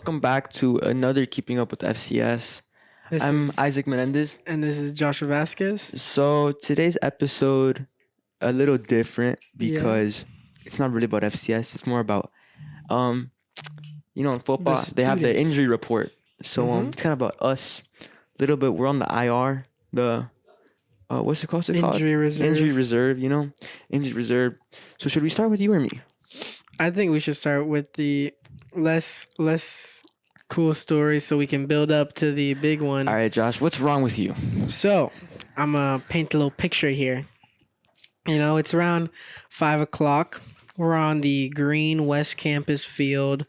welcome back to another Keeping Up with FCS. I'm Isaac Menendez. And this is Joshua Vasquez. So today's episode, a little different because it's not really about FCS. It's more about, in football, they have the injury report. So it's kind of about us. A little bit, we're on the IR, what's it called? Injury reserve. Injury reserve, injury reserve. So should we start with you or me? I think we should start with the less cool story so we can build up to the big one. All right, Josh, what's wrong with you? So I'm going to paint a little picture here. It's around 5 o'clock. We're on the green West Campus field.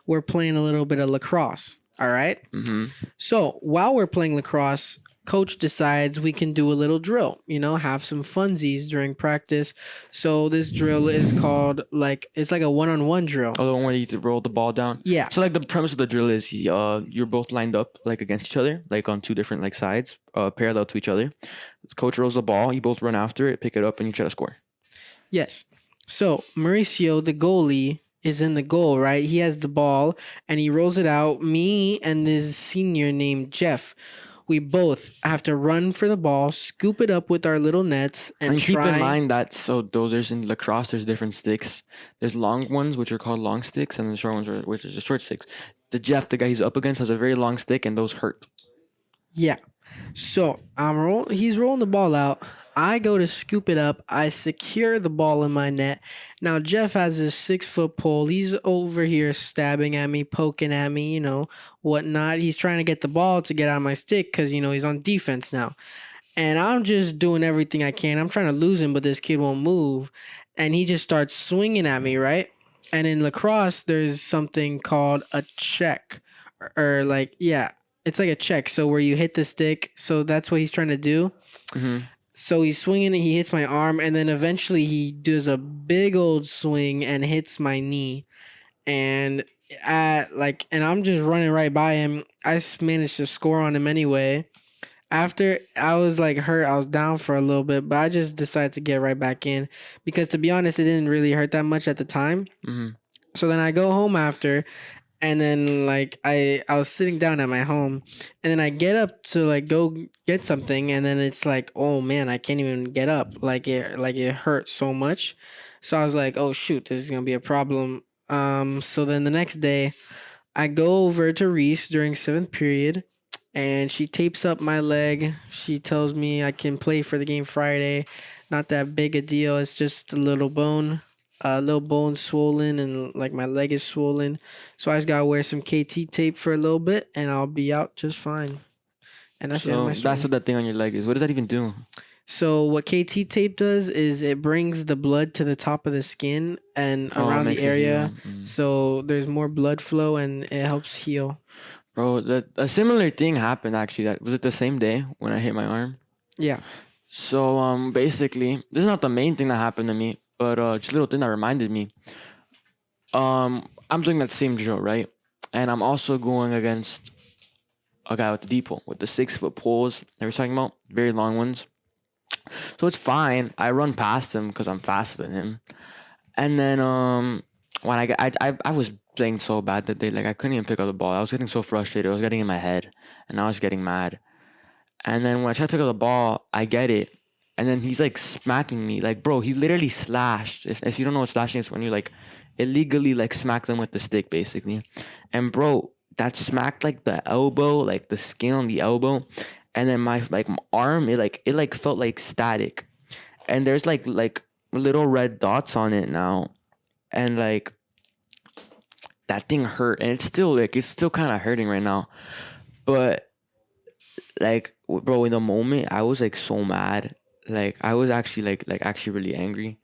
We're playing a little bit of lacrosse. All right? Mm-hmm. So while we're playing lacrosse, coach decides we can do a little drill, have some funsies during practice. So this drill is called it's like a one-on-one drill. Oh, the one where you to roll the ball down? Yeah. So the premise of the drill is you're both lined up against each other, on two different sides, parallel to each other. This coach rolls the ball, you both run after it, pick it up, and you try to score. Yes. So Mauricio, the goalie, is in the goal, right? He has the ball and he rolls it out. Me and this senior named Jeff, we both have to run for the ball, scoop it up with our little nets, and keep in mind that there's in lacrosse, there's different sticks. There's long ones, which are called long sticks, and the short ones, which is the short sticks. The guy he's up against, has a very long stick, and those hurt. Yeah. So he's rolling the ball out. I go to scoop it up. I secure the ball in my net. Now, Jeff has this 6-foot pole. He's over here stabbing at me, poking at me, whatnot. He's trying to get the ball to get out of my stick because, he's on defense now. And I'm just doing everything I can. I'm trying to lose him, but this kid won't move. And he just starts swinging at me, right? And in lacrosse, there's something called a check. It's like a check. So where you hit the stick. So that's what he's trying to do. Mm-hmm. So he's swinging and he hits my arm, and then eventually he does a big old swing and hits my knee. And I'm just running right by him. I managed to score on him anyway. After I was hurt, I was down for a little bit, but I just decided to get right back in because, to be honest, it didn't really hurt that much at the time. Mm-hmm. So then I go home after. And then I was sitting down at my home, and then I get up to go get something, and then it's oh man, I can't even get up. It hurt so much. So I was like, oh shoot, this is gonna be a problem. So then the next day, I go over to Reese during 7th period, and she tapes up my leg. She tells me I can play for the game Friday. Not that big a deal. It's just a little bone. Little bone swollen, and my leg is swollen, so I just gotta wear some KT tape for a little bit, and I'll be out just fine. And that's that's what that thing on your leg is. What does that even do? So what KT tape does is it brings the blood to the top of the skin and around the area, so there's more blood flow and it helps heal. Bro, a similar thing happened actually. Was it the same day when I hit my arm? Yeah. So basically, this is not the main thing that happened to me. But just a little thing that reminded me. I'm doing that same drill, right? And I'm also going against a guy with the depot, with the 6-foot poles that we're talking about, very long ones. So it's fine. I run past him because I'm faster than him. And then when I was playing so bad that day, I couldn't even pick up the ball. I was getting so frustrated. I was getting in my head, and I was getting mad. And then when I tried to pick up the ball, I get it. And then he's smacking me. Bro, he literally slashed. If you don't know what slashing is, when you illegally smack them with the stick, basically. And bro, that smacked the elbow, the skin on the elbow. And then my arm, it felt static. And there's little red dots on it now. And that thing hurt. And it's still kind of hurting right now. But bro, in the moment, I was so mad. I was actually actually really angry,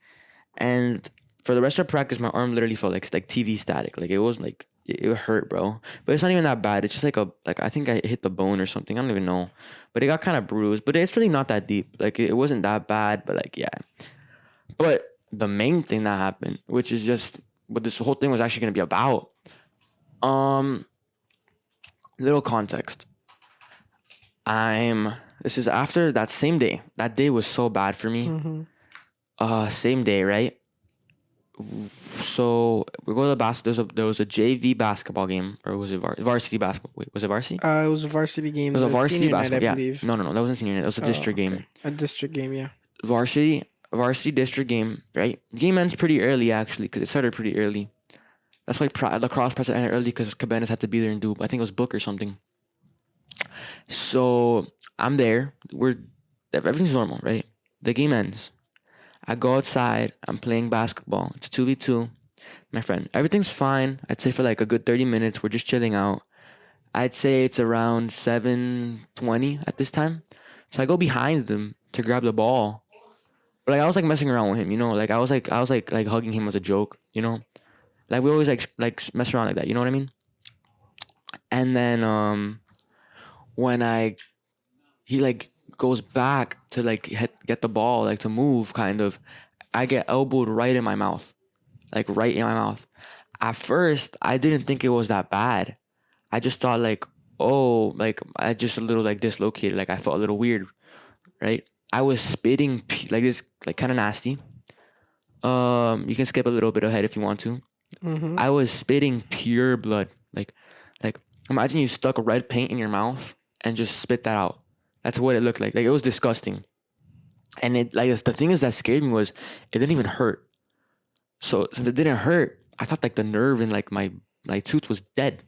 and for the rest of practice, my arm literally felt like TV static. It was it hurt, bro. But it's not even that bad. It's just I think I hit the bone or something. I don't even know, but it got kind of bruised. But it's really not that deep. It wasn't that bad. But yeah. But the main thing that happened, which is just what this whole thing was actually gonna be about. Little context. This is after that same day. That day was so bad for me. Mm-hmm. Same day, right? So we go to the there was a JV basketball game, or was it varsity basketball? Wait, was it varsity? It was a varsity game. It was a The varsity senior night, I basketball. Yeah. believe. No, that wasn't senior night. It was a district game. A district game, yeah. Varsity district game. Right. Game ends pretty early actually because it started pretty early. That's why lacrosse practice ended early because Cabanas had to be there and do. I think it was book or something. So I'm there. Everything's normal, right? The game ends. I go outside. I'm playing basketball. It's a 2v2. My friend. Everything's fine. I'd say for like a good 30 minutes. We're just chilling out. I'd say it's around 7:20 at this time. So I go behind him to grab the ball. But like I was like messing around with him, you know? Like I was like hugging him as a joke, you know? Like we always like mess around like that, you know what I mean? And then when he like goes back to like get the ball, like to move kind of, I get elbowed right in my mouth. Like right in my mouth. At first, I didn't think it was that bad. I just thought like, oh, like I just a little like dislocated. Like I felt a little weird, right? I was spitting like this, like kind of nasty. You can skip a little bit ahead if you want to. Mm-hmm. I was spitting pure blood. Like imagine you stuck red paint in your mouth and just spit that out. That's what it looked like. Like it was disgusting. And it like the thing is that scared me was it didn't even hurt. So since it didn't hurt, I thought like the nerve in like my tooth was dead.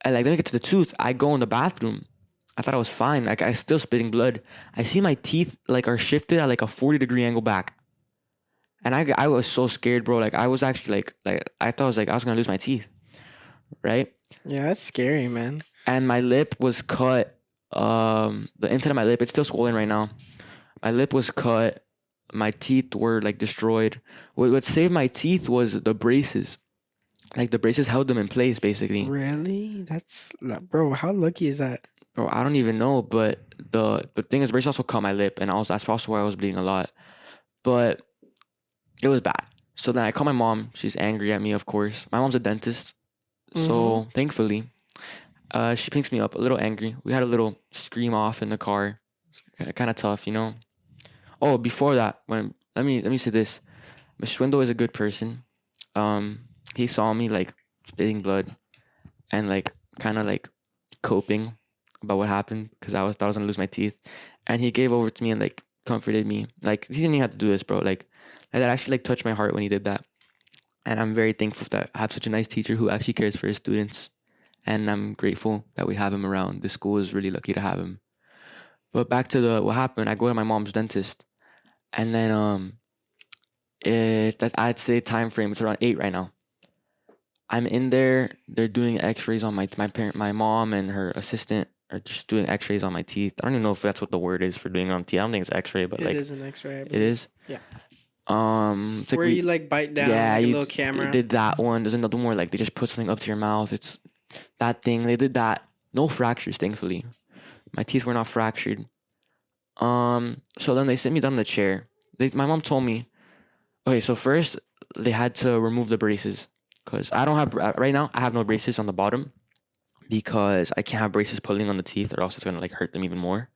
And like then I get to the tooth, I go in the bathroom. I thought I was fine. Like I still spitting blood. I see my teeth like are shifted at like a 40-degree angle back. And I was so scared, bro. Like I was actually like I thought I was gonna lose my teeth. Right? Yeah, that's scary, man. And my lip was cut. The inside of my lip, it's still swollen right now. My lip was cut. My teeth were like destroyed. What saved my teeth was the braces. Like the braces held them in place, basically. Really? Bro, how lucky is that? Bro, I don't even know, but the thing is, braces also cut my lip, and that's also why I was bleeding a lot. But it was bad. So then I call my mom. She's angry at me, of course. My mom's a dentist, so thankfully, she picks me up a little angry. We had a little scream off in the car. Kind of tough, you know. Oh, before that, let me say this. Mr. Window is a good person. He saw me like spitting blood, and like kind of like coping about what happened because thought I was gonna lose my teeth, and he gave over to me and like comforted me. Like he didn't even have to do this, bro. Like that actually like touched my heart when he did that, and I'm very thankful that I have such a nice teacher who actually cares for his students, and I'm grateful that we have him around. The school is really lucky to have him. But back to what happened. I go to my mom's dentist, and then I'd say time frame it's around 8 right now. I'm in there. They're doing X-rays on my mom and her assistant are just doing X-rays on my teeth. I don't even know if that's what the word is for doing it on teeth. I don't think it's X-ray, but It like is an X-ray. it is. Yeah. It's like Where you like bite down like a little camera. They did that one. There's another one where like they just put something up to your mouth. It's that thing. They did that. No fractures, thankfully. My teeth were not fractured. So then they sit me down in the chair. My mom told me, okay, so first they had to remove the braces because I don't have right now. I have no braces on the bottom because I can't have braces pulling on the teeth or else it's gonna like hurt them even more.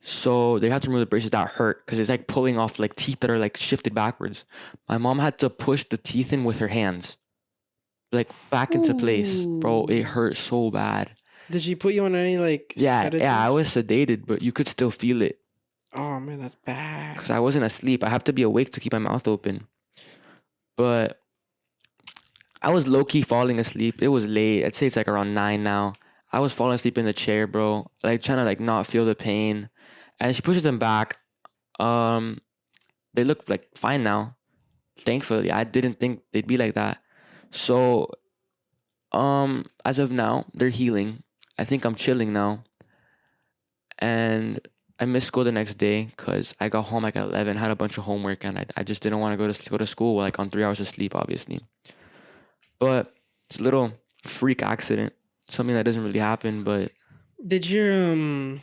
So they had to remove the braces that hurt because it's like pulling off like teeth that are like shifted backwards. My mom had to push the teeth in with her hands, like back into place, bro. It hurt so bad. Did she put you on any like sedatives? Yeah, I was sedated, but you could still feel it. Oh man, that's bad. Because I wasn't asleep. I have to be awake to keep my mouth open. But I was low-key falling asleep. It was late. I'd say it's like around 9 now. I was falling asleep in the chair, bro. Like trying to like not feel the pain. And she pushes them back. They look like fine now. Thankfully. I didn't think they'd be like that. So as of now, they're healing. I think I'm chilling now. And I missed school the next day because I got home like at 11, had a bunch of homework, and I just didn't want to go to school like on 3 hours of sleep, obviously. But it's a little freak accident, something that doesn't really happen. But did your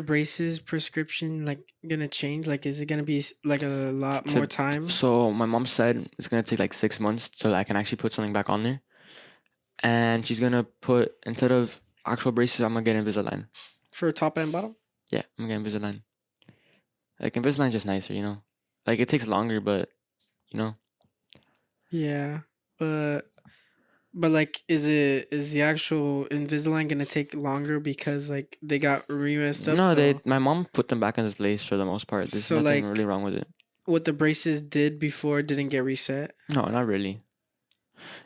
braces prescription like gonna change? Like, is it gonna be like a lot more time? So my mom said it's gonna take like 6 months so that I can actually put something back on there, and she's gonna put instead of actual braces, I'm gonna get Invisalign. For top and bottom? Yeah, I'm gonna get Invisalign. Like Invisalign's just nicer, you know. Like it takes longer, but you know. Yeah, but like, is the actual Invisalign gonna take longer because like they got re-messed up? No, they So my mom put them back in place for the most part. There's nothing really like wrong with it. what the braces did before didn't get reset. No, not really.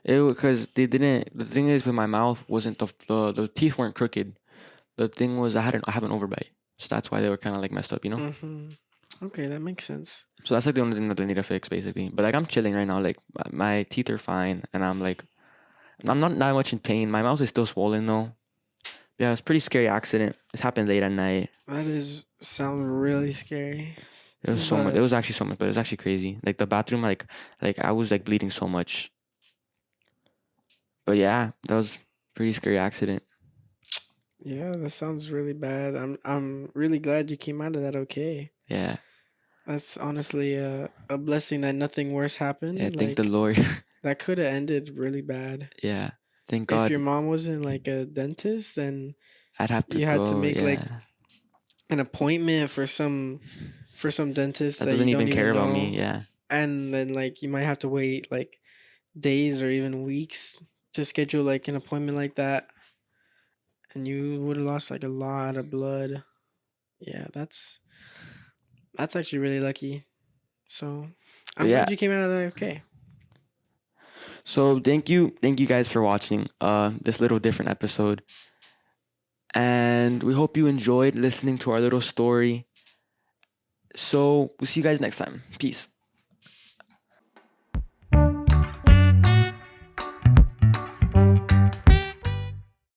It because they didn't. The thing is, with my mouth wasn't the teeth weren't crooked. The thing was, I have an overbite, so that's why they were kind of like messed up, you know. Mm-hmm. Okay, that makes sense. So that's like the only thing that they need to fix, basically. But like I'm chilling right now. Like my teeth are fine, and I'm not that much in pain. My mouth is still swollen though. Yeah, it's a pretty scary accident. This happened late at night. That is sounds really scary. It was so much. It But was actually so much, but it was actually crazy. Like the bathroom, like I was like bleeding so much. But yeah, that was a pretty scary accident. yeah, that sounds really bad. I'm really glad you came out of that okay. Yeah, That's honestly a blessing that nothing worse yeah. happened. Thank the Like Lord. that could have ended really bad. Yeah, thank If God. your mom wasn't like a dentist, then I'd have to you had to go. make like Yeah, an appointment for some dentist that that doesn't you even don't care even about know, me. Yeah, and then like you might have to wait like days or even weeks to schedule like an appointment like that, and you would have lost like a lot of blood. Yeah, that's actually really lucky. So but I'm yeah. glad you came out of there okay. So thank you guys for watching this little different episode, and we hope you enjoyed listening to our little story. So we'll see you guys next time. Peace.